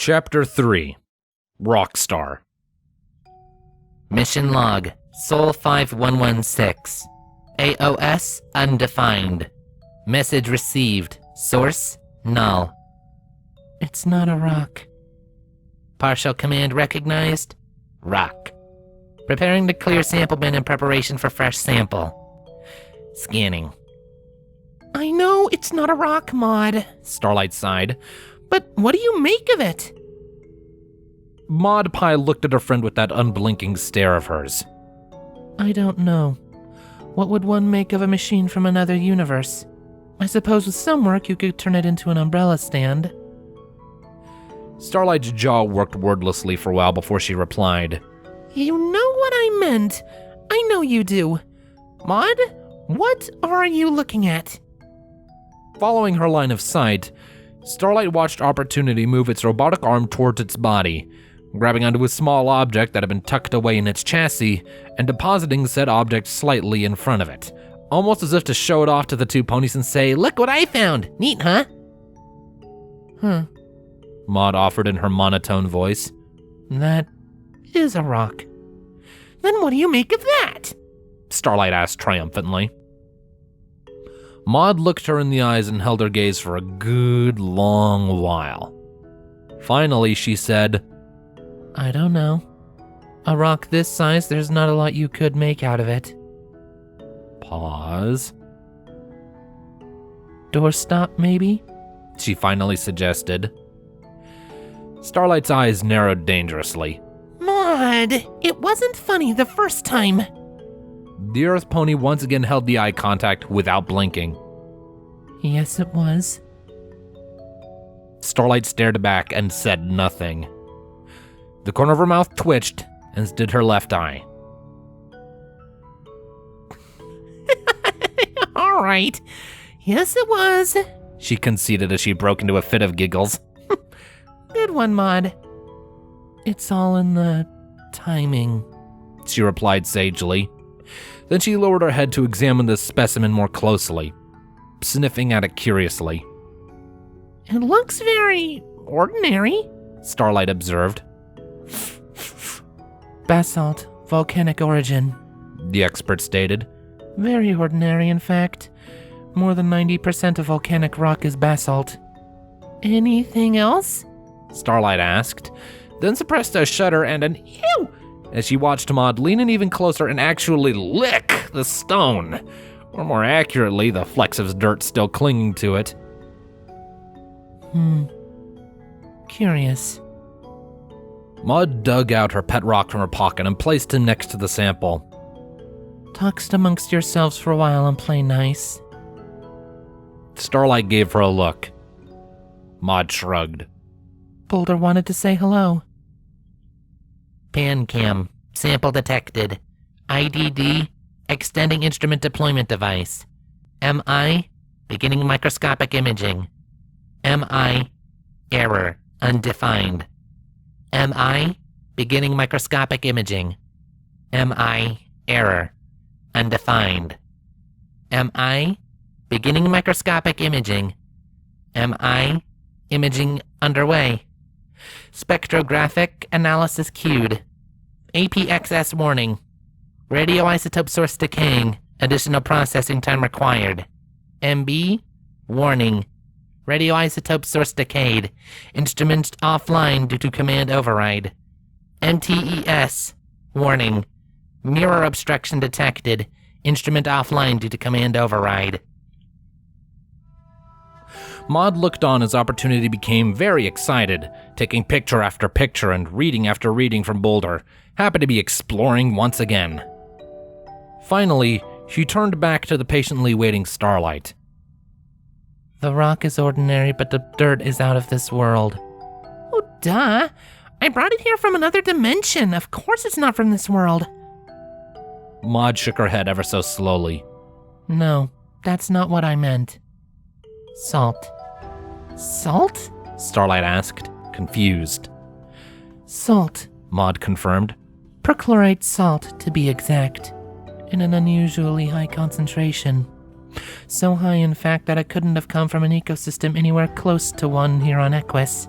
Chapter 3. Rockstar. Mission log, Sol 5116. AOS undefined. Message received. Source null. It's not a rock. Partial command recognized. Rock. Preparing to clear sample bin in preparation for fresh sample. Scanning. I know it's not a rock, Maud, Starlight sighed. but what do you make of it? Maud Pie looked at her friend with that unblinking stare of hers. I don't know. What would one make of a machine from another universe? I suppose with some work you could turn it into an umbrella stand. Starlight's jaw worked wordlessly for a while before she replied. You know what I meant. I know you do. Maud, what are you looking at? Following her line of sight, Starlight watched Opportunity move its robotic arm towards its body, grabbing onto a small object that had been tucked away in its chassis and depositing said object slightly in front of it, almost as if to show it off to the two ponies and say, "Look what I found! Neat, huh?" Maud offered in her monotone voice. That is a rock. Then what do you make of that? Starlight asked triumphantly. Maud looked her in the eyes and held her gaze for a good long while. Finally, she said, I don't know. A rock this size, there's not a lot you could make out of it. Pause. Doorstop, maybe? She finally suggested. Starlight's eyes narrowed dangerously. Maud, it wasn't funny the first time. The Earth Pony once again held the eye contact without blinking. Yes, it was. Starlight stared back and said nothing. The corner of her mouth twitched, as did her left eye. All right. Yes, it was. She conceded as she broke into a fit of giggles. Good one, Maud. It's all in the timing, she replied sagely. Then she lowered her head to examine the specimen more closely, sniffing at it curiously. It looks very ordinary, Starlight observed. Basalt, volcanic origin, the expert stated. Very ordinary, in fact. More than 90% of volcanic rock is basalt. Anything else? Starlight asked, then suppressed a shudder and an ew as she watched Maud lean in even closer and actually lick the stone, or more accurately, the flecks of dirt still clinging to it. Curious. Maud dug out her pet rock from her pocket and placed him next to the sample. Talked amongst yourselves for a while and play nice. Starlight gave her a look. Maud shrugged. Boulder wanted to say hello. PanCam, sample detected. IDD, extending instrument deployment device. MI, beginning microscopic imaging. MI, error, undefined. MI, beginning microscopic imaging. MI, error, undefined. MI, beginning microscopic imaging. MI, imaging underway. Spectrographic analysis queued. APXS warning. Radioisotope source decaying. Additional processing time required. MB, warning. Radioisotope source decayed. Instruments offline due to command override. MTES, warning. Mirror obstruction detected. Instrument offline due to command override. Maud looked on as Opportunity became very excited, taking picture after picture and reading after reading from Boulder, happy to be exploring once again. Finally, she turned back to the patiently waiting Starlight. The rock is ordinary, but the dirt is out of this world. Oh, duh. I brought it here from another dimension. Of course it's not from this world. Maud shook her head ever so slowly. No, that's not what I meant. Salt. Salt? Starlight asked, confused. Salt, Maud confirmed. Perchlorate salt, to be exact. In an unusually high concentration. So high, in fact, that it couldn't have come from an ecosystem anywhere close to one here on Equus.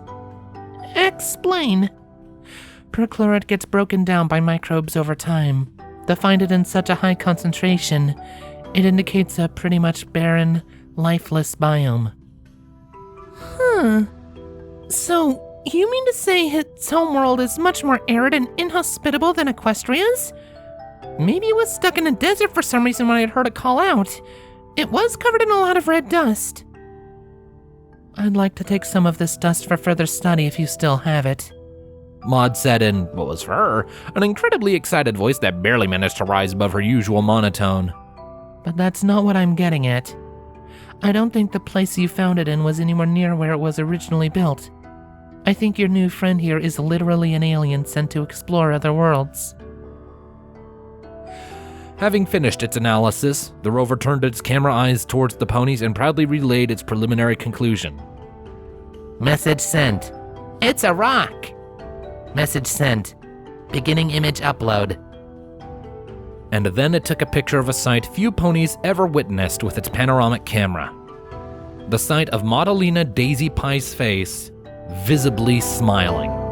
Explain. Perchlorate gets broken down by microbes over time. To find it in such a high concentration, it indicates a pretty much barren, lifeless biome. So, you mean to say its homeworld is much more arid and inhospitable than Equestria's? Maybe it was stuck in a desert for some reason when I had heard it call out. It was covered in a lot of red dust. I'd like to take some of this dust for further study if you still have it. Maud said in, what was for her, an incredibly excited voice that barely managed to rise above her usual monotone. But that's not what I'm getting at. I don't think the place you found it in was anywhere near where it was originally built. I think your new friend here is literally an alien sent to explore other worlds. Having finished its analysis, the rover turned its camera eyes towards the ponies and proudly relayed its preliminary conclusion. Message sent. It's a rock. Message sent. Beginning image upload. And then it took a picture of a sight few ponies ever witnessed with its panoramic camera. The sight of Maudalena Daisy Pie's face, visibly smiling.